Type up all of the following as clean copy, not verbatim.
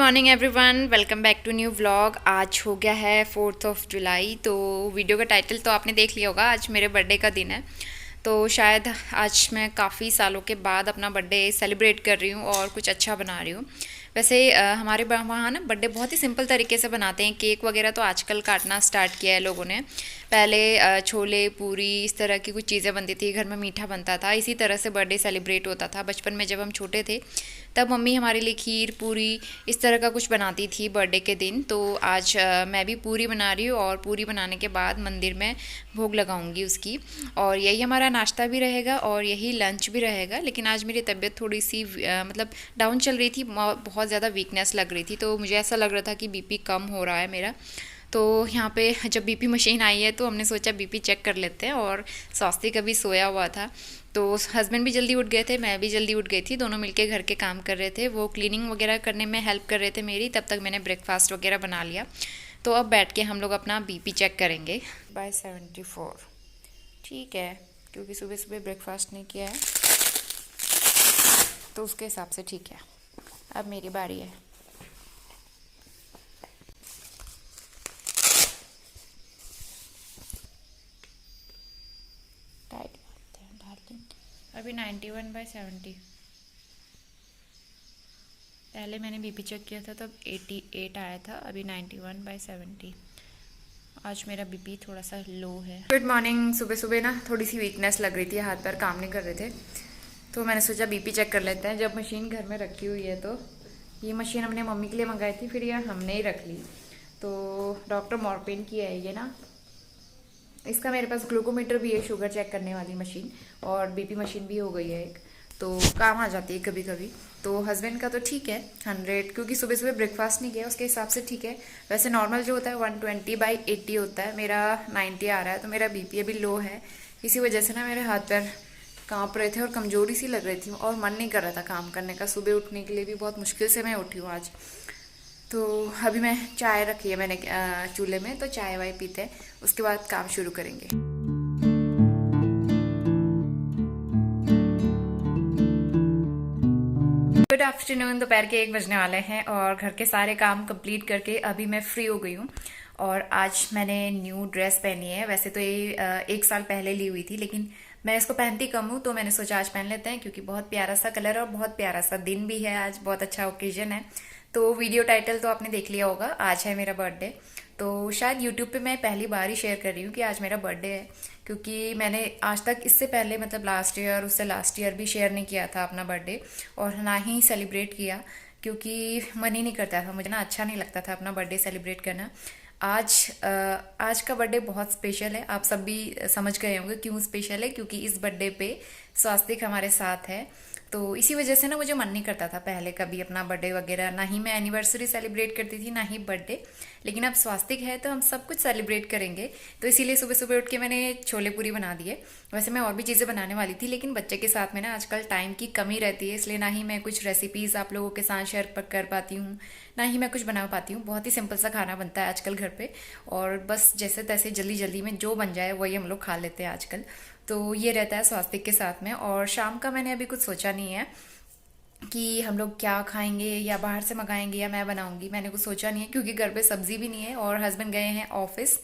Morning everyone, welcome back to new vlog. आज हो गया है 4 जुलाई। तो वीडियो का टाइटल तो आपने देख लिया होगा। आज मेरे बर्थडे का दिन है, तो शायद आज मैं काफ़ी सालों के बाद अपना बर्थडे सेलिब्रेट कर रही हूँ और कुछ अच्छा बना रही हूँ। वैसे हमारे वहाँ ना बर्थडे बहुत ही सिंपल तरीके से बनाते हैं। केक वगैरह तो आजकल काटना स्टार्ट किया है लोगों ने। पहले छोले पूरी इस तरह की कुछ चीज़ें बनती थी, घर में मीठा बनता था, इसी तरह से बर्थडे सेलिब्रेट होता था। बचपन में जब हम छोटे थे तब मम्मी हमारे लिए खीर पूरी इस तरह का कुछ बनाती थी बर्थडे के दिन। तो आज मैं भी पूरी बना रही हूँ और पूरी बनाने के बाद मंदिर में भोग लगाऊंगी उसकी। और यही हमारा नाश्ता भी रहेगा और यही लंच भी रहेगा। लेकिन आज मेरी तबीयत थोड़ी सी मतलब डाउन चल रही थी, बहुत ज़्यादा वीकनेस लग रही थी, तो मुझे ऐसा लग रहा था कि बीपी कम हो रहा है मेरा। तो यहाँ पे जब बीपी मशीन आई है तो हमने सोचा बीपी चेक कर लेते हैं। और स्वास्तिक अभी सोया हुआ था, तो हस्बैंड भी जल्दी उठ गए थे, मैं भी जल्दी उठ गई थी। दोनों मिलके घर के काम कर रहे थे, वो क्लीनिंग वगैरह करने में हेल्प कर रहे थे मेरी। तब तक मैंने ब्रेकफास्ट वगैरह बना लिया। तो अब बैठ के हम लोग अपना बीपी चेक करेंगे। बाय 74 ठीक है, क्योंकि सुबह सुबह ब्रेकफास्ट नहीं किया है तो उसके हिसाब से ठीक है। अब मेरी बारी है। टाइट करते हैं डार्लिंग। अभी 91/70। पहले मैंने बीपी चेक किया था तब 88 आया था, अभी 91/70। आज मेरा बीपी थोड़ा सा लो है। Good morning. सुबह सुबह ना थोड़ी सी वीकनेस लग रही थी, हाथ पैर काम नहीं कर रहे थे, तो मैंने सोचा बीपी चेक कर लेते हैं। जब मशीन घर में रखी हुई है, तो ये मशीन हमने मम्मी के लिए मंगाई थी, फिर ये हमने ही रख ली। तो डॉक्टर मॉर्पिन की है ये ना। इसका मेरे पास ग्लूकोमीटर भी है, शुगर चेक करने वाली मशीन, और बीपी मशीन भी हो गई है एक, तो काम आ जाती है कभी कभी। तो हस्बैंड का तो ठीक है 100, क्योंकि सुबह सुबह ब्रेकफास्ट नहीं किया, उसके हिसाब से ठीक है। वैसे नॉर्मल जो होता है 120/80 होता है, मेरा 90 आ रहा है, तो मेरा बीपी अभी लो है। इसी वजह से ना मेरे हाथ पैर कांप रहे थे और कमजोरी सी लग रही थी और मन नहीं कर रहा था काम करने का। सुबह उठने के लिए भी बहुत मुश्किल से मैं उठी हूँ आज। तो अभी मैं चाय रखी है मैंने चूल्हे में, तो चाय वाय पीते हैं, उसके बाद काम शुरू करेंगे। Good afternoon. दोपहर के 1 बजने वाले हैं और घर के सारे काम कंप्लीट करके अभी मैं फ्री हो गई हूँ। और आज मैंने न्यू ड्रेस पहनी है। वैसे तो ये 1 साल पहले ली हुई थी, लेकिन मैं इसको पहनती कम हूँ, तो मैंने सोचा आज पहन लेते हैं, क्योंकि बहुत प्यारा सा कलर और बहुत प्यारा सा दिन भी है आज, बहुत अच्छा ओकेजन है। तो वीडियो टाइटल तो आपने देख लिया होगा, आज है मेरा बर्थडे। तो शायद यूट्यूब पे मैं पहली बार ही शेयर कर रही हूँ कि आज मेरा बर्थडे है, क्योंकि मैंने आज तक इससे पहले मतलब लास्ट ईयर उससे लास्ट ईयर भी शेयर नहीं किया था अपना बर्थडे, और ना ही सेलिब्रेट किया, क्योंकि मन ही नहीं करता था, मुझे ना अच्छा नहीं लगता था अपना बर्थडे सेलिब्रेट करना। आज का बर्थडे बहुत स्पेशल है। आप सब भी समझ गए होंगे क्यों स्पेशल है, क्योंकि इस बर्थडे पे स्वास्तिक हमारे साथ है। तो इसी वजह से ना मुझे मन नहीं करता था पहले कभी अपना बर्थडे वगैरह, ना ही मैं एनिवर्सरी सेलिब्रेट करती थी, ना ही बर्थडे। लेकिन अब स्वास्तिक है तो हम सब कुछ सेलिब्रेट करेंगे, तो इसीलिए सुबह सुबह उठ के मैंने छोले पूरी बना दिए। वैसे मैं और भी चीज़ें बनाने वाली थी, लेकिन बच्चे के साथ में ना आजकल टाइम की कमी रहती है, इसलिए ना ही मैं कुछ रेसिपीज़ आप लोगों के साथ शेयर कर पाती हूँ, ना ही मैं कुछ बना पाती हूँ। बहुत ही सिंपल सा खाना बनता है आजकल घर पे, और बस जैसे तैसे जल्दी जल्दी में जो बन जाए वही हम लोग खा लेते हैं आजकल। तो ये रहता है स्वास्तिक के साथ में। और शाम का मैंने अभी कुछ सोचा नहीं है कि हम लोग क्या खाएंगे, या बाहर से मंगाएंगे या मैं बनाऊंगी, मैंने कुछ सोचा नहीं है, क्योंकि घर पे सब्जी भी नहीं है और हस्बैंड गए हैं ऑफिस।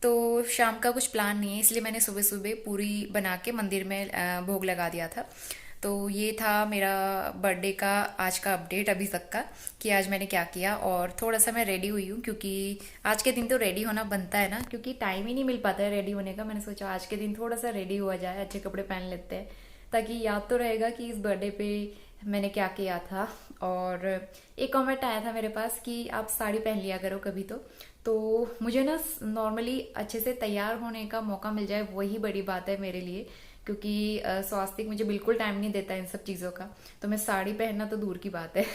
तो शाम का कुछ प्लान नहीं है, इसलिए मैंने सुबह सुबह पूरी बना के मंदिर में भोग लगा दिया था। तो ये था मेरा बर्थडे का आज का अपडेट अभी तक का, कि आज मैंने क्या किया। और थोड़ा सा मैं रेडी हुई हूँ, क्योंकि आज के दिन तो रेडी होना बनता है ना, क्योंकि टाइम ही नहीं मिल पाता है रेडी होने का। मैंने सोचा आज के दिन थोड़ा सा रेडी हुआ जाए, अच्छे कपड़े पहन लेते हैं, ताकि याद तो रहेगा कि इस बर्थडे पे मैंने क्या किया था। और एक कमेंट आया था मेरे पास कि आप साड़ी पहन लिया करो कभी तो मुझे ना नॉर्मली अच्छे से तैयार होने का मौका मिल जाए वही बड़ी बात है मेरे लिए, क्योंकि स्वास्तिक मुझे बिल्कुल टाइम नहीं देता इन सब चीज़ों का, तो मैं साड़ी पहनना तो दूर की बात है।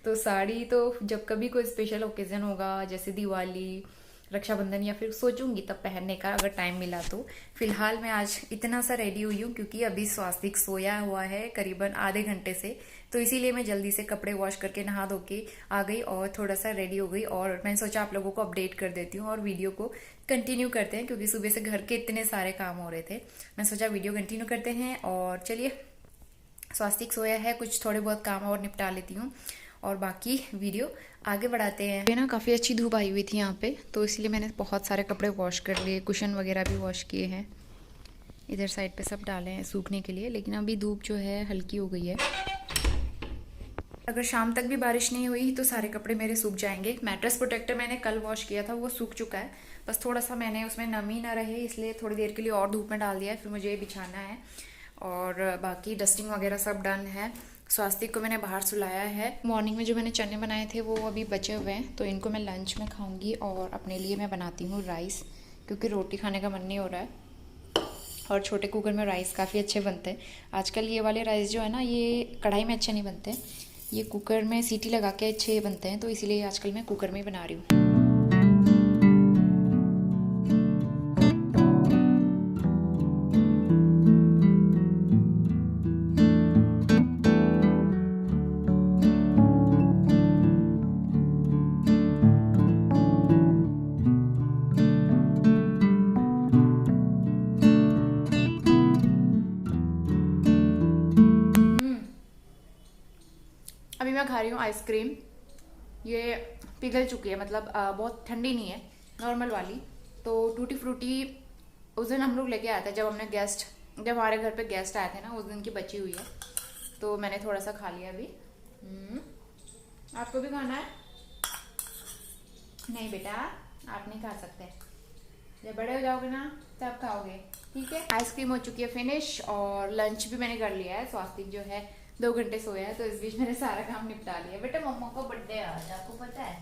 तो साड़ी तो जब कभी कोई स्पेशल ओकेजन होगा, जैसे दिवाली, रक्षाबंधन, या फिर सोचूंगी तब पहनने का अगर टाइम मिला तो। फिलहाल मैं आज इतना सा रेडी हुई हूँ, क्योंकि अभी स्वास्तिक सोया हुआ है करीबन आधे घंटे से, तो इसीलिए मैं जल्दी से कपड़े वॉश करके नहा धो के आ गई और थोड़ा सा रेडी हो गई। और मैंने सोचा आप लोगों को अपडेट कर देती हूँ और वीडियो को कंटिन्यू करते हैं, क्योंकि सुबह से घर के इतने सारे काम हो रहे थे। मैं सोचा वीडियो कंटिन्यू करते हैं। और चलिए, स्वास्तिक सोया है, कुछ थोड़े बहुत काम और निपटा लेती हूँ। और बाकी वीडियो आगे बढ़ाते हैं। ये ना काफ़ी अच्छी धूप आई हुई थी यहाँ पे, तो इसलिए मैंने बहुत सारे कपड़े वॉश कर लिए, कुशन वगैरह भी वॉश किए हैं, इधर साइड पे सब डाले हैं सूखने के लिए। लेकिन अभी धूप जो है हल्की हो गई है, अगर शाम तक भी बारिश नहीं हुई तो सारे कपड़े मेरे सूख जाएंगे। मैट्रेस प्रोटेक्टर मैंने कल वॉश किया था, वो सूख चुका है, बस थोड़ा सा मैंने उसमें नमी ना रहे इसलिए थोड़ी देर के लिए और धूप में डाल दिया है, फिर मुझे ये बिछाना है। और बाकी डस्टिंग वगैरह सब डन है। स्वास्तिक को मैंने बाहर सुलाया है। मॉर्निंग में जो मैंने चने बनाए थे वो अभी बचे हुए हैं, तो इनको मैं लंच में खाऊंगी। और अपने लिए मैं बनाती हूँ राइस, क्योंकि रोटी खाने का मन नहीं हो रहा है, और छोटे कुकर में राइस काफ़ी अच्छे बनते हैं। आजकल ये वाले राइस जो है ना, ये कढ़ाई में अच्छे नहीं बनते, ये कुकर में सीटी लगा के अच्छे बनते हैं, तो इसीलिए आजकल मैं कुकर में ही बना रही हूँ। अभी मैं खा रही हूँ आइसक्रीम, ये पिघल चुकी है, मतलब बहुत ठंडी नहीं है, नॉर्मल वाली। तो टूटी फ्रूटी उस दिन हम लोग लेके आए थे, जब हमारे घर पे गेस्ट आए थे ना, उस दिन की बची हुई है, तो मैंने थोड़ा सा खा लिया अभी। आपको भी खाना है? नहीं बेटा, आप नहीं खा सकते, जब बड़े हो जाओगे ना तब खाओगे, ठीक है। आइसक्रीम हो चुकी है फिनिश, और लंच भी मैंने कर लिया है। स्वास्तिक जो है 2 घंटे सोया है, तो इस बीच मैंने सारा काम निपटा लिया। बेटा मम्मा का बर्थडे आज आपको पता है,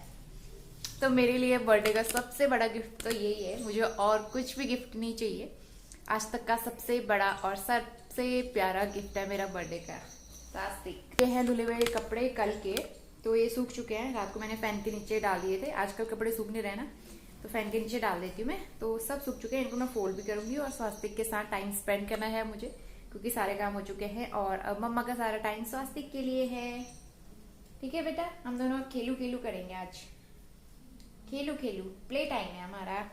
तो मेरे लिए बर्थडे का सबसे बड़ा गिफ्ट तो यही है, मुझे और कुछ भी गिफ्ट नहीं चाहिए। आज तक का सबसे बड़ा और सबसे प्यारा गिफ्ट है मेरा बर्थडे का स्वास्तिक। ये हैं धुले हुए कपड़े कल के, तो ये सूख चुके हैं, रात को मैंने फैन के नीचे डाल दिए थे। आजकल कपड़े सूख नहीं रहे ना, तो फैन के नीचे डाल देती हूँ मैं, तो सब सूख चुके हैं। इनको मैं फोल्ड भी करूंगी, और स्वास्तिक के साथ टाइम स्पेंड करना है मुझे, क्योंकि सारे काम हो चुके हैं। और अब मम्मा का सारा टाइम स्वास्तिक के लिए है, ठीक है बेटा। हम दोनों खेलू खेलू करेंगे आज, खेलू खेलू, प्ले टाइम है हमारा।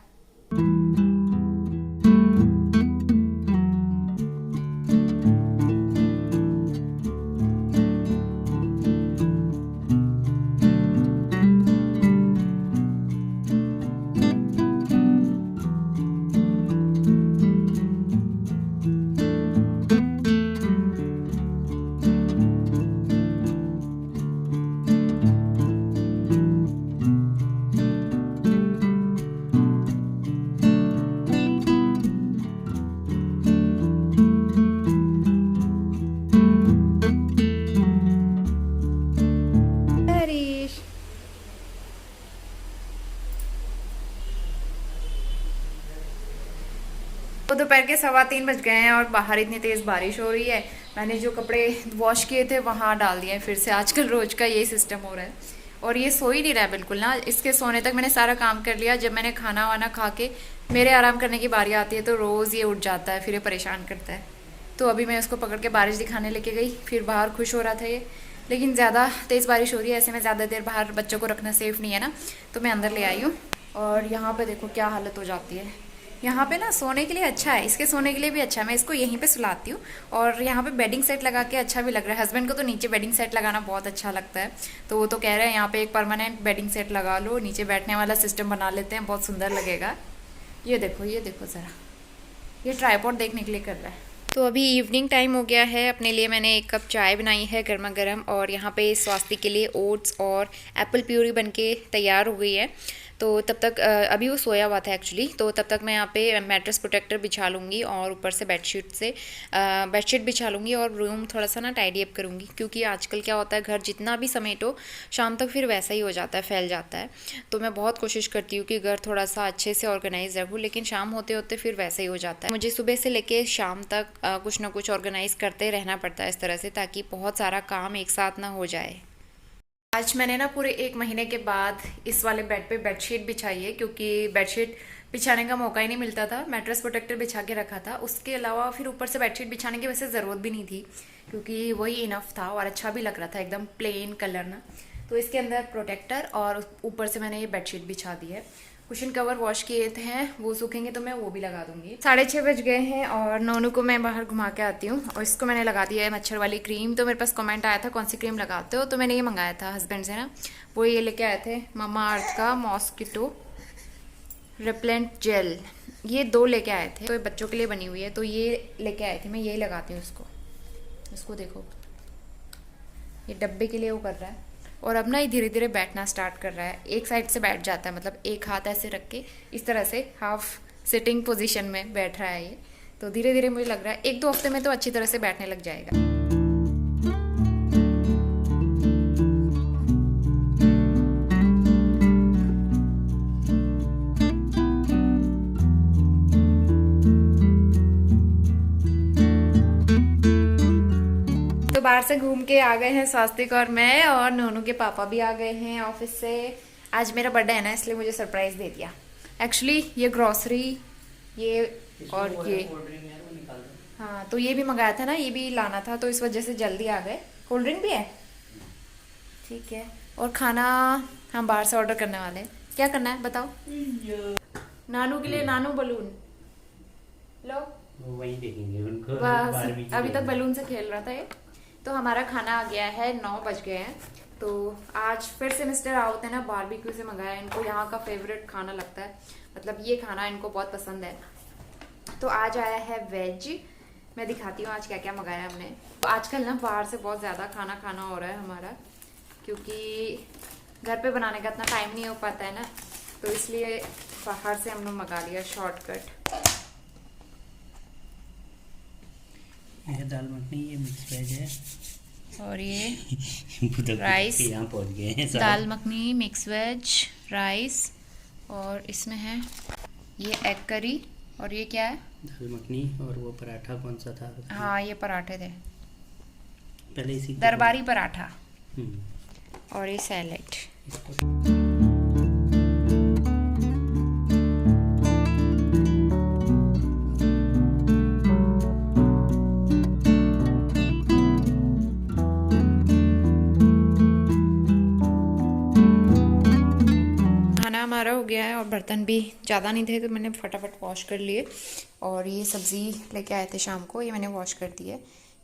तो दोपहर के 3:15 बज गए हैं, और बाहर इतनी तेज़ बारिश हो रही है। मैंने जो कपड़े वॉश किए थे वहाँ डाल दिए हैं फिर से। आजकल रोज का यही सिस्टम हो रहा है, और ये सो ही नहीं रहा है बिल्कुल ना। इसके सोने तक मैंने सारा काम कर लिया। जब मैंने खाना वाना खा के मेरे आराम करने की बारी आती है, तो रोज़ ये उठ जाता है, फिर ये परेशान करता है। तो अभी मैं उसको पकड़ के बारिश दिखाने लेके गई, फिर बाहर खुश हो रहा था ये, लेकिन ज़्यादा तेज़ बारिश हो रही है, ऐसे में ज़्यादा देर बाहर बच्चों को रखना सेफ़ नहीं है ना, तो मैं अंदर ले आई हूँ। और यहाँ पे देखो क्या हालत हो जाती है। यहाँ पे ना सोने के लिए अच्छा है, इसके सोने के लिए भी अच्छा है, मैं इसको यहीं पे सुलाती हूँ। और यहाँ पे बेडिंग सेट लगा के अच्छा भी लग रहा है। हस्बैंड को तो नीचे बेडिंग सेट लगाना बहुत अच्छा लगता है, तो वो तो कह रहे हैं यहाँ पे एक परमानेंट बेडिंग सेट लगा लो, नीचे बैठने वाला सिस्टम बना लेते हैं, बहुत सुंदर लगेगा। ये देखो ज़रा, ये ट्राइपॉड देखने के लिए कर रहा है। तो अभी इवनिंग टाइम हो गया है, अपने लिए मैंने 1 कप चाय बनाई है गर्मा गर्म, और यहाँ पे स्वास्तिक के लिए ओट्स और एप्पल प्यूरी बनके तैयार हो गई है। तो तब तक अभी वो सोया हुआ था एक्चुअली, तो तब तक मैं यहाँ पे मैट्रेस प्रोटेक्टर बिछा लूँगी, और ऊपर से बेडशीट बिछा लूँगी, और रूम थोड़ा सा ना टाइडी अप करूँगी, क्योंकि आजकल क्या होता है, घर जितना भी समेटो शाम तक फिर वैसा ही हो जाता है, फैल जाता है। तो मैं बहुत कोशिश करती हूँ कि घर थोड़ा सा अच्छे से ऑर्गेनाइज रखूँ, लेकिन शाम होते होते फिर वैसा ही हो जाता है। मुझे सुबह से लेके शाम तक कुछ ना कुछ ऑर्गेनाइज करते रहना पड़ता है इस तरह से, ताकि बहुत सारा काम एक साथ ना हो जाए। आज मैंने ना पूरे 1 महीने के बाद इस वाले बेड पे बेडशीट बिछाई है, क्योंकि बेडशीट बिछाने का मौका ही नहीं मिलता था। मैट्रेस प्रोटेक्टर बिछा के रखा था, उसके अलावा फिर ऊपर से बेडशीट बिछाने की वैसे ज़रूरत भी नहीं थी, क्योंकि वही इनफ था और अच्छा भी लग रहा था, एकदम प्लेन कलर ना। तो इसके अंदर प्रोटेक्टर और ऊपर से मैंने ये बेडशीट बिछा दी है। कुशन कवर वॉश किए थे, वो सूखेंगे तो मैं वो भी लगा दूंगी। 6:30 बज गए हैं और नोनू को मैं बाहर घुमा के आती हूँ और इसको मैंने लगा दिया है मच्छर वाली क्रीम। तो मेरे पास कमेंट आया था कौन सी क्रीम लगाते हो, तो मैंने ये मंगाया था हस्बैंड से ना, वो ये लेके आए थे ममा अर्थ का मॉस्किटो रिपेलेंट जेल। ये 2 लेके आए थे, तो ये बच्चों के लिए बनी हुई है, तो ये लेके आए थे, मैं यही लगाती हूँ इसको देखो ये डब्बे के लिए वो कर रहा है। और अब ना ये धीरे धीरे बैठना स्टार्ट कर रहा है, एक साइड से बैठ जाता है, मतलब एक हाथ ऐसे रख के इस तरह से हाफ सिटिंग पोजीशन में बैठ रहा है ये। तो धीरे धीरे मुझे लग रहा है 1-2 हफ्ते में तो अच्छी तरह से बैठने लग जाएगा। तो बाहर से घूम के आ गए हैं स्वास्तिक और मैं, और नोनू के पापा भी आ गए हैं ऑफिस से। आज मेरा बर्थडे है ना, इसलिए मुझे सरप्राइज दे दिया। एक्चुअली ये ग्रोसरी ये और ये हाँ, तो ये भी मंगाया था ना, ये भी लाना था, तो इस वजह से जल्दी आ गए। कोल्ड ड्रिंक भी है, ठीक है। और खाना हम बाहर से ऑर्डर करने वाले हैं। क्या करना है बताओ? नानू के लिए नानू बलून लो, वही देखेंगे उनको। बस अभी तक बलून से खेल रहा था ये। तो हमारा खाना आ गया है, 9 बज गए हैं। तो आज फिर से मिस्टर आओ थे ना, बारबेक्यू से मंगाया। इनको यहाँ का फेवरेट खाना लगता है, मतलब ये खाना इनको बहुत पसंद है। तो आज आया है वेज। मैं दिखाती हूँ आज क्या क्या मंगाया हमने। तो आजकल ना बाहर से बहुत ज़्यादा खाना हो रहा है हमारा, क्योंकि घर पे बनाने का इतना टाइम नहीं हो पाता है ना, तो इसलिए बाहर से हमने मंगा लिया शॉर्टकट। ये दाल मखनी, ये मिक्स वेज है, और ये राइस, यहाँ पहुँच गए हैं दाल मखनी मिक्स वेज राइस, और इसमें है ये एग करी, और ये क्या है? दाल मखनी। और वो पराठा कौन सा था? हाँ ये पराठे थे, पहले इसी दरबारी पराठा, और ये सैलेड। हमारा हो गया है और बर्तन भी ज़्यादा नहीं थे, तो मैंने फटाफट वॉश कर लिए। और ये सब्ज़ी लेके आए थे शाम को, ये मैंने वॉश कर दी है।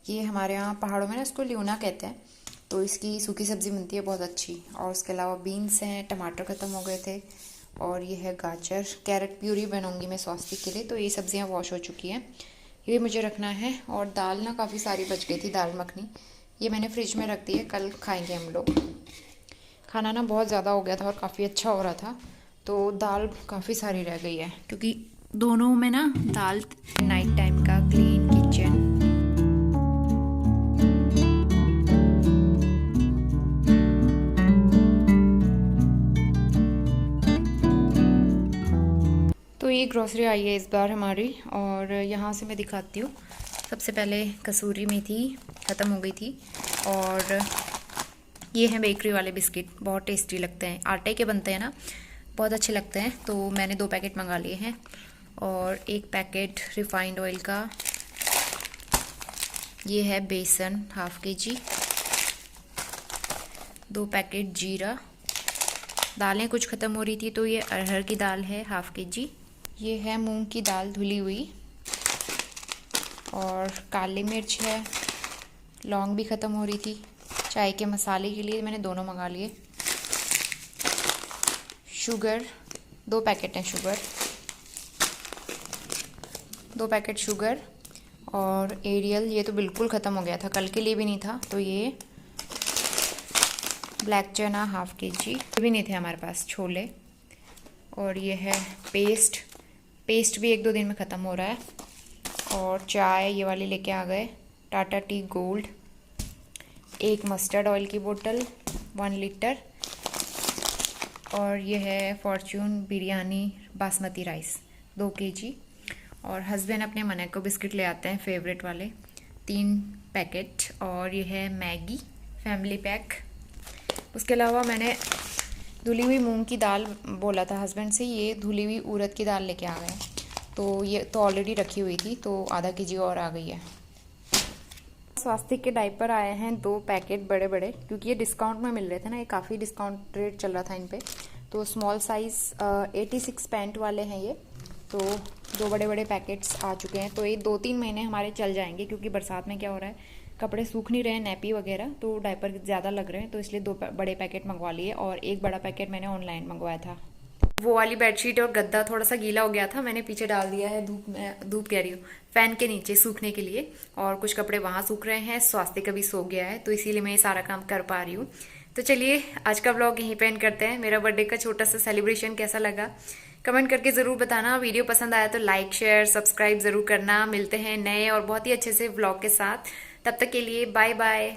ये हमारे यहाँ पहाड़ों में ना इसको ल्यूना कहते हैं, तो इसकी सूखी सब्ज़ी बनती है बहुत अच्छी। और उसके अलावा बीन्स हैं, टमाटर ख़त्म हो गए थे, और ये है गाजर, कैरेट प्यूरी बनाऊँगी मैं स्वास्तिक के लिए। तो ये सब्ज़ियाँ वॉश हो चुकी हैं, ये मुझे रखना है। और दाल ना काफ़ी सारी बच गई थी, दाल मखनी, ये मैंने फ्रिज में रख दी है, कल खाएँगे हम लोग। खाना ना बहुत ज़्यादा हो गया था और काफ़ी अच्छा हो रहा था, तो दाल काफ़ी सारी रह गई है, क्योंकि दोनों में ना दाल। नाइट टाइम का क्लीन किचन। तो ये ग्रोसरी आई है इस बार हमारी, और यहाँ से मैं दिखाती हूँ। सबसे पहले कसूरी मेथी ख़त्म हो गई थी, और ये है बेकरी वाले बिस्किट, बहुत टेस्टी लगते हैं, आटे के बनते हैं ना, बहुत अच्छे लगते हैं। तो मैंने 2 पैकेट मंगा लिए हैं, और 1 पैकेट रिफाइंड ऑयल का। ये है बेसन ½ kg, 2 पैकेट जीरा। दालें कुछ ख़त्म हो रही थी, तो ये अरहर की दाल है ½ kg। ये है मूंग की दाल धुली हुई, और काली मिर्च है, लौंग भी ख़त्म हो रही थी। चाय के मसाले के लिए मैंने दोनों मंगा लिए। शुगर 2 पैकेट हैं, शुगर 2 पैकेट शुगर। और एरियल, ये तो बिल्कुल ख़त्म हो गया था, कल के लिए भी नहीं था। तो ये ब्लैक चना ½ kg, भी नहीं थे हमारे पास, छोले। और ये है पेस्ट भी 1-2 दिन में ख़त्म हो रहा है। और चाय ये वाली लेके आ गए, Tata tea gold. 1 mustard oil की बोतल 1 लीटर। और ये है Fortune biryani basmati rice 2 kg। और हस्बैंड अपने मने को बिस्किट ले आते हैं फेवरेट वाले, 3 पैकेट। और ये है मैगी फैमिली पैक। उसके अलावा मैंने धुली हुई मूंग की दाल बोला था हस्बैंड से, ये धुली हुई उड़द की दाल लेके आ गए। तो ये तो ऑलरेडी रखी हुई थी, तो आधा kg और आ गई है। स्वास्तिक के डायपर आए हैं 2 पैकेट बड़े बड़े, क्योंकि ये डिस्काउंट में मिल रहे थे ना, ये काफ़ी डिस्काउंट रेट चल रहा था इन पे, तो स्मॉल साइज़ 86 पैंट वाले हैं ये। तो 2 बड़े बड़े पैकेट्स आ चुके हैं। तो ये 2-3 महीने हमारे चल जाएंगे, क्योंकि बरसात में क्या हो रहा है, कपड़े सूख नहीं रहे हैं, नैपी वगैरह, तो डायपर ज़्यादा लग रहे हैं, तो इसलिए 2 बड़े पैकेट मंगवा लिए और एक बड़ा पैकेट मैंने ऑनलाइन मंगवाया था। वो वाली बेडशीट और गद्दा थोड़ा सा गीला हो गया था, मैंने पीछे डाल दिया है धूप में, धूप कह रही हूँ, फैन के नीचे सूखने के लिए। और कुछ कपड़े वहाँ सूख रहे हैं, स्वास्थ्य का भी सो गया है, तो इसीलिए मैं ये सारा काम कर पा रही हूँ। तो चलिए आज का ब्लॉग यहीं पे एंड करते हैं। मेरा बर्थडे का छोटा सा सेलिब्रेशन कैसा लगा कमेंट करके ज़रूर बताना। वीडियो पसंद आया तो लाइक शेयर सब्सक्राइब ज़रूर करना। मिलते हैं नए और बहुत ही अच्छे से ब्लॉग के साथ। तब तक के लिए बाय बाय।